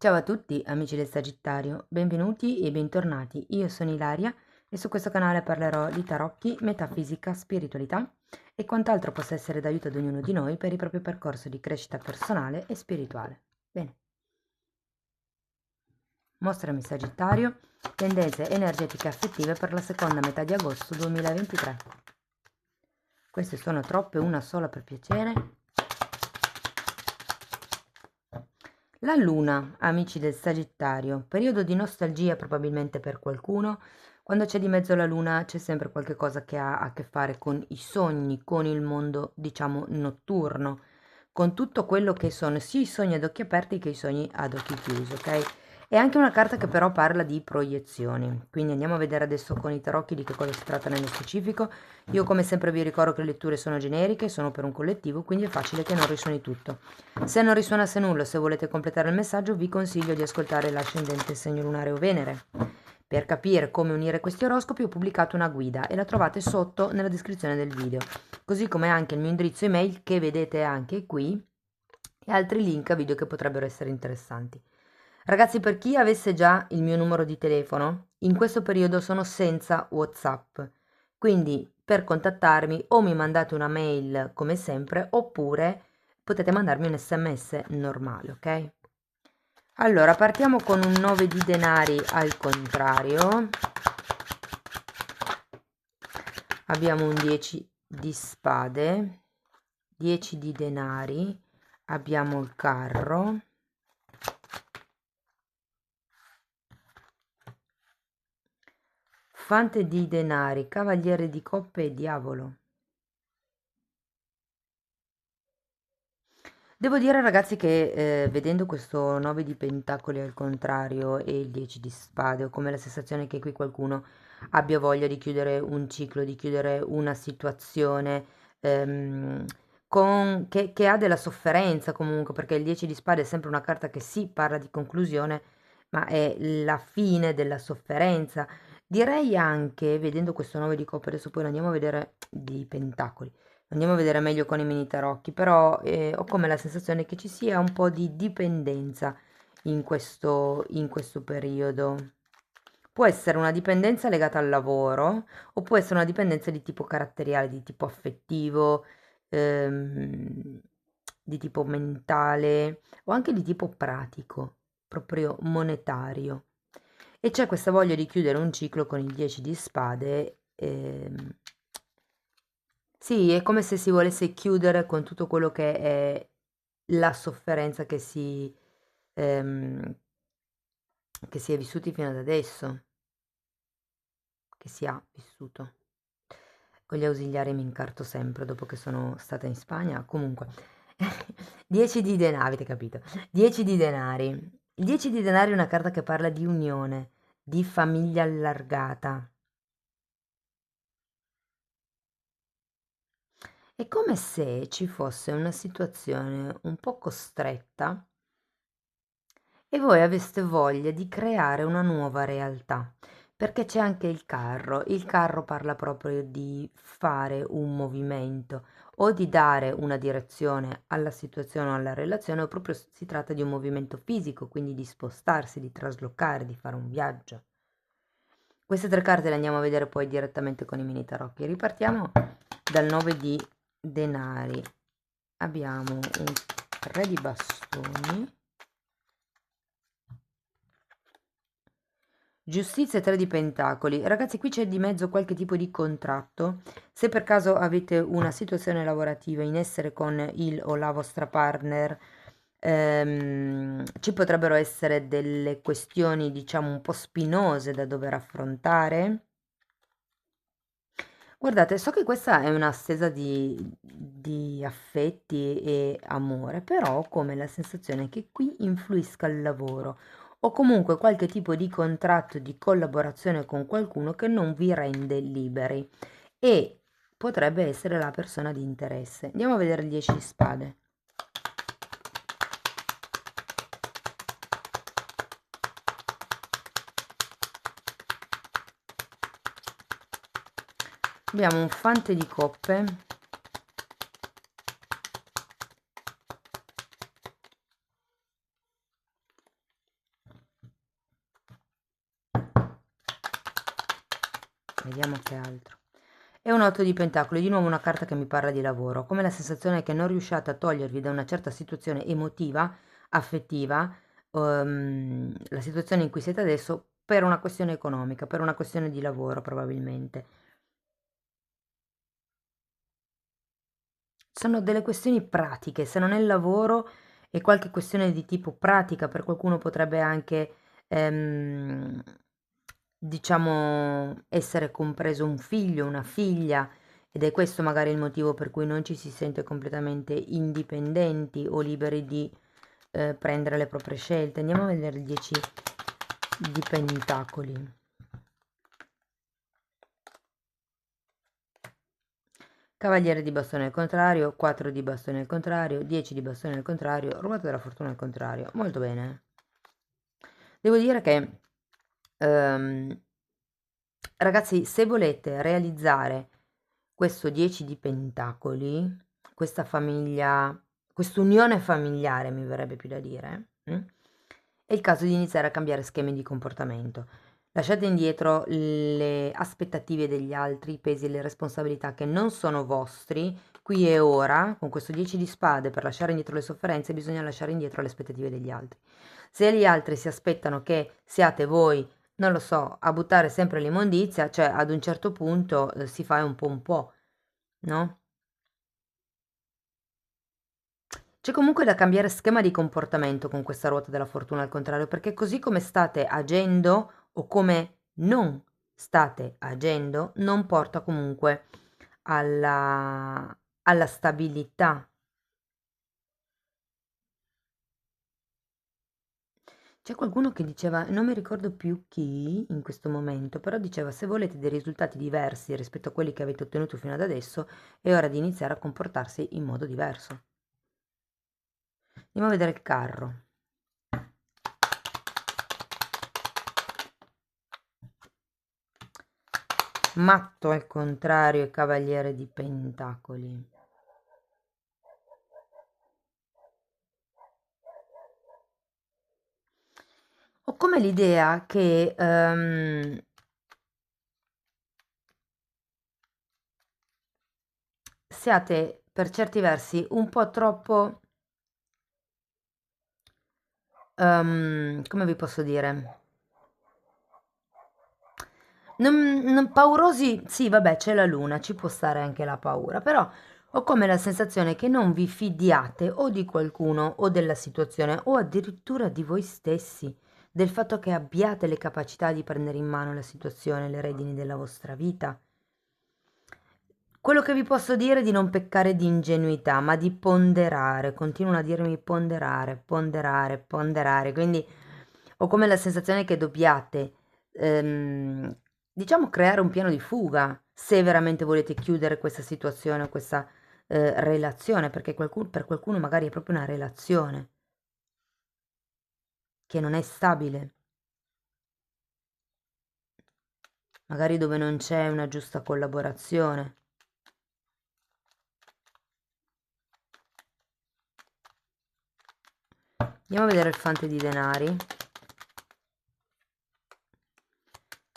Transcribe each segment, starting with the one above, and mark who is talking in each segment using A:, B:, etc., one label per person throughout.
A: Ciao a tutti amici del Sagittario, benvenuti e bentornati. Io sono Ilaria e su questo canale parlerò di tarocchi, metafisica, spiritualità e quant'altro possa essere d'aiuto ad ognuno di noi per il proprio percorso di crescita personale e spirituale. Bene, mostrami Sagittario, tendenze energetiche affettive per la seconda metà di agosto 2023. Queste sono troppe, una sola per piacere. La luna, amici del Sagittario, periodo di nostalgia probabilmente per qualcuno. Quando c'è di mezzo la luna c'è sempre qualche cosa che ha a che fare con i sogni, con il mondo, diciamo, notturno, con tutto quello che sono sia i sogni ad occhi aperti che i sogni ad occhi chiusi, ok? È anche una carta che però parla di proiezioni, quindi andiamo a vedere adesso con i tarocchi di che cosa si tratta nello specifico. Io come sempre vi ricordo che le letture sono generiche, sono per un collettivo, quindi è facile che non risuoni tutto. Se non risuonasse nulla, se volete completare il messaggio, vi consiglio di ascoltare l'ascendente, segno lunare o Venere. Per capire come unire questi oroscopi ho pubblicato una guida e la trovate sotto nella descrizione del video, così come anche il mio indirizzo email che vedete anche qui e altri link a video che potrebbero essere interessanti. Ragazzi, per chi avesse già il mio numero di telefono, in questo periodo sono senza WhatsApp, quindi per contattarmi o mi mandate una mail come sempre oppure potete mandarmi un SMS normale, ok? Allora, partiamo con un 9 di denari al contrario. Abbiamo un 10 di spade, 10 di denari, abbiamo il carro, fante di denari, cavaliere di coppe e diavolo. Devo dire ragazzi che vedendo questo 9 di pentacoli al contrario e il 10 di spade ho come la sensazione che qui qualcuno abbia voglia di chiudere un ciclo, di chiudere una situazione ehm, che ha della sofferenza comunque, perché il 10 di spade è sempre una carta che sì parla di conclusione, ma è la fine della sofferenza. Direi anche, vedendo questo 9 di coppe, adesso poi lo andiamo a vedere di pentacoli. Andiamo a vedere meglio con i mini tarocchi, però ho come la sensazione che ci sia un po' di dipendenza in questo periodo. Può essere una dipendenza legata al lavoro o può essere una dipendenza di tipo caratteriale, di tipo affettivo, ehm, di tipo mentale o anche di tipo pratico, proprio monetario. E c'è questa voglia di chiudere un ciclo con il 10 di spade. Sì, è come se si volesse chiudere con tutto quello che è la sofferenza ehm, che si è vissuti fino ad adesso, che si ha vissuto. Con gli ausiliari mi incarto sempre dopo che sono stata in Spagna. Comunque, 10 di denari, avete capito? 10 di denari. Il 10 di denari è una carta che parla di unione, di famiglia allargata. È come se ci fosse una situazione un po' costretta e voi aveste voglia di creare una nuova realtà, perché c'è anche il carro parla proprio di fare un movimento o di dare una direzione alla situazione o alla relazione, o proprio si tratta di un movimento fisico, quindi di spostarsi, di traslocare, di fare un viaggio. Queste tre carte le andiamo a vedere poi direttamente con i mini tarocchi. Ripartiamo dal 9 di denari. Abbiamo un 3 di bastoni. Giustizia e 3 di pentacoli. Ragazzi, qui c'è di mezzo qualche tipo di contratto. Se per caso avete una situazione lavorativa in essere con il o la vostra partner, ci potrebbero essere delle questioni, diciamo, un po' spinose da dover affrontare. Guardate, so che questa è una stesa di affetti e amore, però ho come la sensazione che qui influisca il lavoro o comunque qualche tipo di contratto di collaborazione con qualcuno che non vi rende liberi e potrebbe essere la persona di interesse. Andiamo a vedere il 10 di spade. Abbiamo un fante di coppe, Vediamo che altro. E un 8 di pentacoli, di nuovo una carta che mi parla di lavoro, come la sensazione che non riusciate a togliervi da una certa situazione emotiva, affettiva, la situazione in cui siete adesso, per una questione economica, per una questione di lavoro probabilmente. Sono delle questioni pratiche, se non è il lavoro è qualche questione di tipo pratica, per qualcuno potrebbe anche, diciamo, essere compreso un figlio, una figlia, ed è questo magari il motivo per cui non ci si sente completamente indipendenti o liberi di prendere le proprie scelte. Andiamo a vedere il 10 di pentacoli. Cavaliere di bastone al contrario, 4 di bastone al contrario, 10 di bastone al contrario, ruota della fortuna al contrario. Molto bene. Devo dire che, ragazzi, se volete realizzare questo 10 di pentacoli, questa famiglia, quest'unione familiare, mi verrebbe più da dire, è il caso di iniziare a cambiare schemi di comportamento. Lasciate indietro le aspettative degli altri, i pesi e le responsabilità che non sono vostri. Qui e ora, con questo 10 di spade, per lasciare indietro le sofferenze, bisogna lasciare indietro le aspettative degli altri. Se gli altri si aspettano che siate voi, non lo so, a buttare sempre l'immondizia, cioè ad un certo punto si fa un po', no? C'è comunque da cambiare schema di comportamento con questa ruota della fortuna al contrario, perché così come state agendo o come non state agendo, non porta comunque alla stabilità. C'è qualcuno che diceva, non mi ricordo più chi in questo momento, però diceva se volete dei risultati diversi rispetto a quelli che avete ottenuto fino ad adesso, è ora di iniziare a comportarsi in modo diverso. Andiamo a vedere il carro. Matto al contrario e cavaliere di pentacoli. Ho come l'idea che siate per certi versi un po' troppo, come vi posso dire? Paurosi, sì, vabbè, c'è la luna, ci può stare anche la paura, però ho come la sensazione che non vi fidiate o di qualcuno o della situazione o addirittura di voi stessi, del fatto che abbiate le capacità di prendere in mano la situazione, le redini della vostra vita. Quello che vi posso dire è di non peccare di ingenuità, ma di ponderare. Continuano a dirmi ponderare, ponderare, ponderare. Quindi ho come la sensazione che dobbiate, diciamo, creare un piano di fuga se veramente volete chiudere questa situazione o questa relazione, perché per qualcuno magari è proprio una relazione che non è stabile, magari dove non c'è una giusta collaborazione. Andiamo a vedere il fante di denari.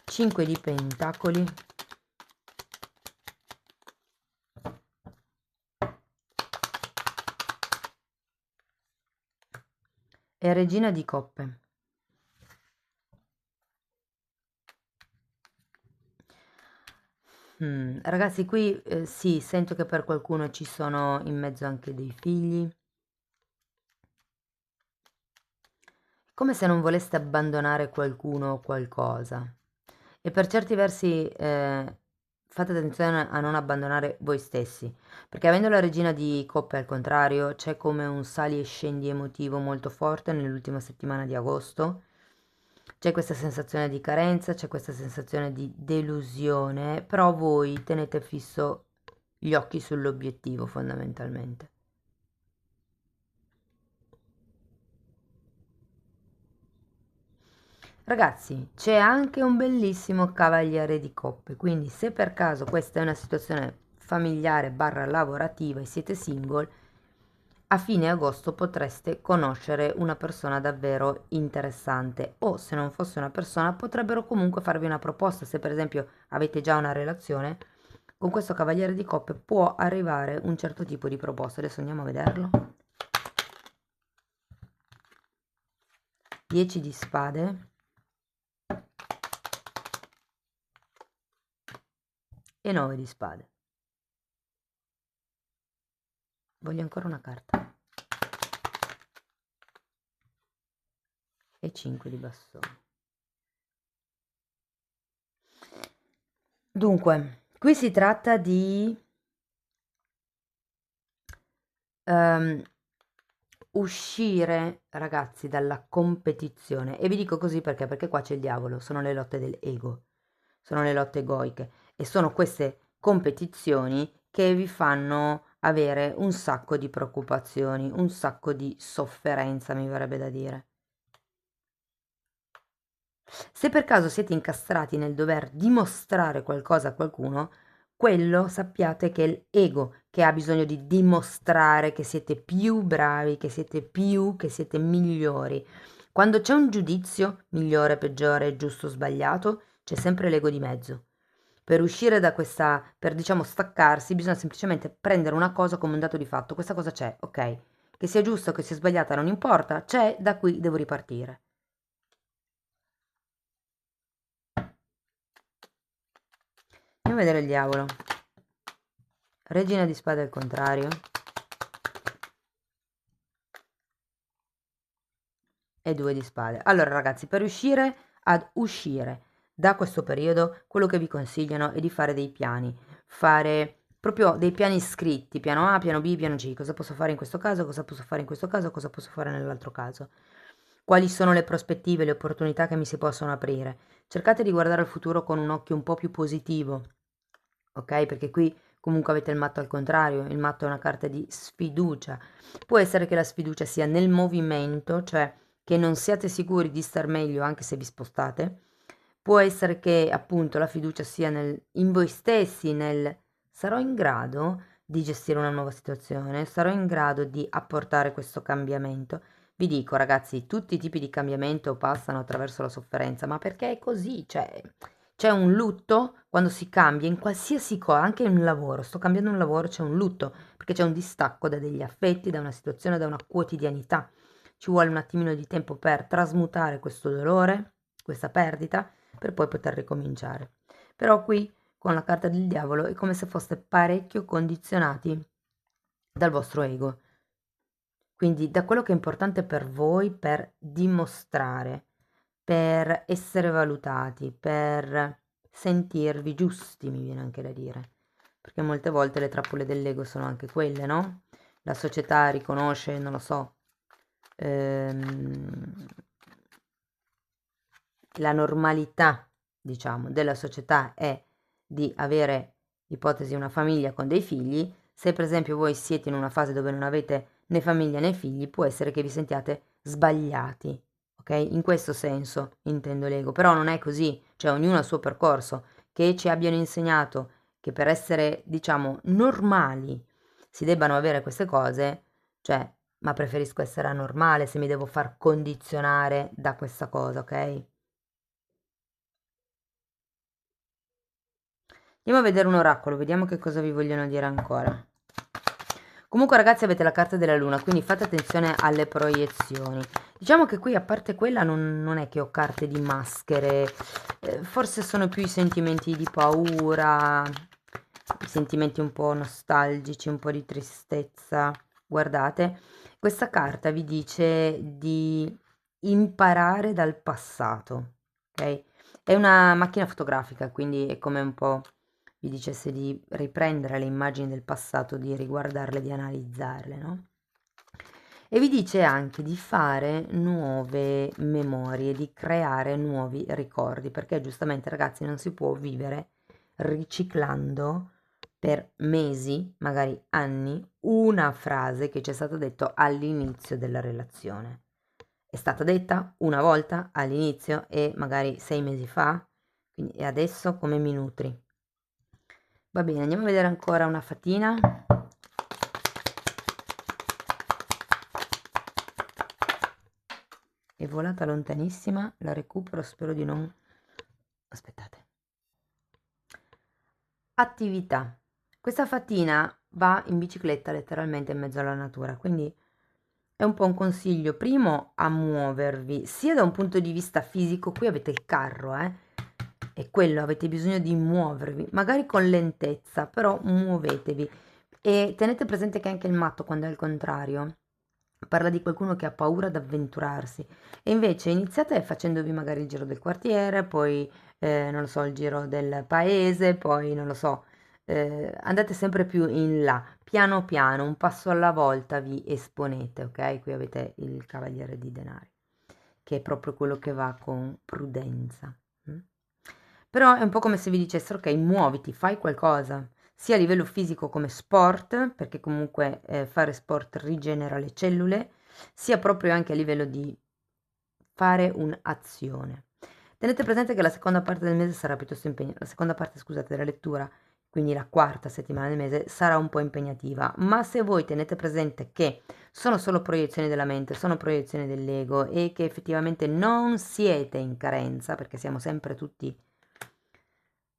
A: 5 di pentacoli. E regina di coppe. Ragazzi, qui sì, sento che per qualcuno ci sono in mezzo anche dei figli. Come se non voleste abbandonare qualcuno o qualcosa. E per certi versi fate attenzione a non abbandonare voi stessi, perché avendo la regina di coppe al contrario, c'è come un sali e scendi emotivo molto forte nell'ultima settimana di agosto. C'è questa sensazione di carenza, c'è questa sensazione di delusione, però voi tenete fisso gli occhi sull'obiettivo fondamentalmente. Ragazzi, c'è anche un bellissimo cavaliere di coppe, quindi se per caso questa è una situazione familiare barra lavorativa e siete single, a fine agosto potreste conoscere una persona davvero interessante, o se non fosse una persona potrebbero comunque farvi una proposta. Se per esempio avete già una relazione, con questo cavaliere di coppe può arrivare un certo tipo di proposta. Adesso andiamo a vederlo. 10 di spade e 9 di spade. Voglio ancora una carta. E 5 di bastone. Dunque, qui si tratta di uscire, ragazzi, dalla competizione. E vi dico così perché qua c'è il diavolo, sono le lotte dell'ego, sono le lotte egoiche e sono queste competizioni che vi fanno avere un sacco di preoccupazioni, un sacco di sofferenza, mi verrebbe da dire. Se per caso siete incastrati nel dover dimostrare qualcosa a qualcuno, quello sappiate che è l'ego che ha bisogno di dimostrare che siete più bravi, che siete migliori. Quando c'è un giudizio, migliore, peggiore, giusto, sbagliato, c'è sempre l'ego di mezzo. Per uscire da questa, per diciamo staccarsi, bisogna semplicemente prendere una cosa come un dato di fatto. Questa cosa c'è, ok? Che sia giusta o che sia sbagliata non importa, c'è, da qui devo ripartire. Andiamo a vedere il diavolo. Regina di spade al contrario. E 2 di spade. Allora ragazzi, per riuscire ad uscire da questo periodo, quello che vi consigliano è di fare dei piani. Fare proprio dei piani scritti, piano A, piano B, piano C. Cosa posso fare in questo caso, cosa posso fare in questo caso, cosa posso fare nell'altro caso. Quali sono le prospettive, le opportunità che mi si possono aprire. Cercate di guardare al futuro con un occhio un po' più positivo, ok? Perché qui comunque avete il matto al contrario, il matto è una carta di sfiducia. Può essere che la sfiducia sia nel movimento, cioè che non siate sicuri di star meglio anche se vi spostate. Può essere che appunto la fiducia sia in voi stessi, nel sarò in grado di gestire una nuova situazione, sarò in grado di apportare questo cambiamento. Vi dico ragazzi, tutti i tipi di cambiamento passano attraverso la sofferenza, ma perché è così? Cioè, c'è un lutto quando si cambia in qualsiasi cosa, anche in un lavoro. Sto cambiando un lavoro, c'è un lutto, perché c'è un distacco da degli affetti, da una situazione, da una quotidianità. Ci vuole un attimino di tempo per trasmutare questo dolore, questa perdita, per poi poter ricominciare. Però qui, con la carta del diavolo, è come se foste parecchio condizionati dal vostro ego. Quindi da quello che è importante per voi, per dimostrare, per essere valutati, per sentirvi giusti, mi viene anche da dire. Perché molte volte le trappole dell'ego sono anche quelle, no? La società riconosce, non lo so, la normalità, diciamo, della società è di avere, ipotesi, una famiglia con dei figli. Se per esempio voi siete in una fase dove non avete né famiglia né figli, può essere che vi sentiate sbagliati, ok? In questo senso intendo l'ego, però non è così, cioè ognuno ha il suo percorso. Che ci abbiano insegnato che per essere, diciamo, normali si debbano avere queste cose, cioè, ma preferisco essere anormale se mi devo far condizionare da questa cosa, ok? Andiamo a vedere un oracolo, vediamo che cosa vi vogliono dire ancora. Comunque ragazzi avete la carta della luna, quindi fate attenzione alle proiezioni. Diciamo che qui a parte quella non è che ho carte di maschere, forse sono più i sentimenti di paura, i sentimenti un po' nostalgici, un po' di tristezza. Guardate, questa carta vi dice di imparare dal passato, ok? È una macchina fotografica, quindi è come un po' vi dicesse di riprendere le immagini del passato, di riguardarle, di analizzarle, no? E vi dice anche di fare nuove memorie, di creare nuovi ricordi, perché giustamente ragazzi non si può vivere riciclando per mesi, magari anni, una frase che ci è stata detta all'inizio della relazione. È stata detta una volta all'inizio e magari 6 mesi fa, quindi e adesso come mi nutri? Va bene, andiamo a vedere ancora una fatina. è volata lontanissima, la recupero, spero di non... Aspettate. Attività. Questa fatina va in bicicletta letteralmente in mezzo alla natura, quindi è un po' un consiglio, primo, a muovervi, sia da un punto di vista fisico, qui avete il carro, è quello, avete bisogno di muovervi, magari con lentezza, però muovetevi. E tenete presente che anche il matto, quando è al contrario, parla di qualcuno che ha paura ad avventurarsi. E invece iniziate facendovi magari il giro del quartiere, poi, non lo so, il giro del paese, poi, non lo so, andate sempre più in là, piano piano, un passo alla volta vi esponete, ok? Qui avete il cavaliere di denari, che è proprio quello che va con prudenza. Mm? Però è un po' come se vi dicessero, ok, muoviti, fai qualcosa, sia a livello fisico come sport, perché comunque fare sport rigenera le cellule, sia proprio anche a livello di fare un'azione. Tenete presente che la seconda parte del mese sarà piuttosto impegnativa, la seconda parte, scusate, della lettura, quindi la quarta settimana del mese, sarà un po' impegnativa, ma se voi tenete presente che sono solo proiezioni della mente, sono proiezioni dell'ego e che effettivamente non siete in carenza, perché siamo sempre tutti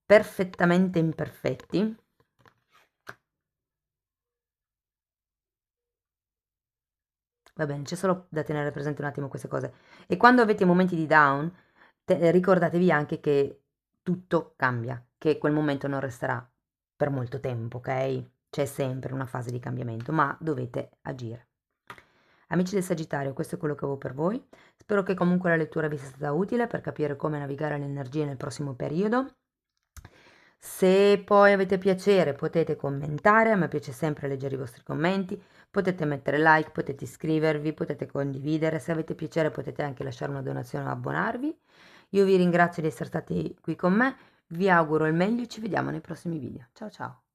A: perfettamente imperfetti, va bene, c'è solo da tenere presente un attimo queste cose. E quando avete momenti di down, ricordatevi anche che tutto cambia, che quel momento non resterà per molto tempo, ok? C'è sempre una fase di cambiamento, ma dovete agire. Amici del Sagittario, questo è quello che avevo per voi. Spero che comunque la lettura vi sia stata utile per capire come navigare le energie nel prossimo periodo. Se poi avete piacere potete commentare, a me piace sempre leggere i vostri commenti, potete mettere like, potete iscrivervi, potete condividere, se avete piacere potete anche lasciare una donazione o abbonarvi. Io vi ringrazio di essere stati qui con me, vi auguro il meglio e ci vediamo nei prossimi video. Ciao ciao!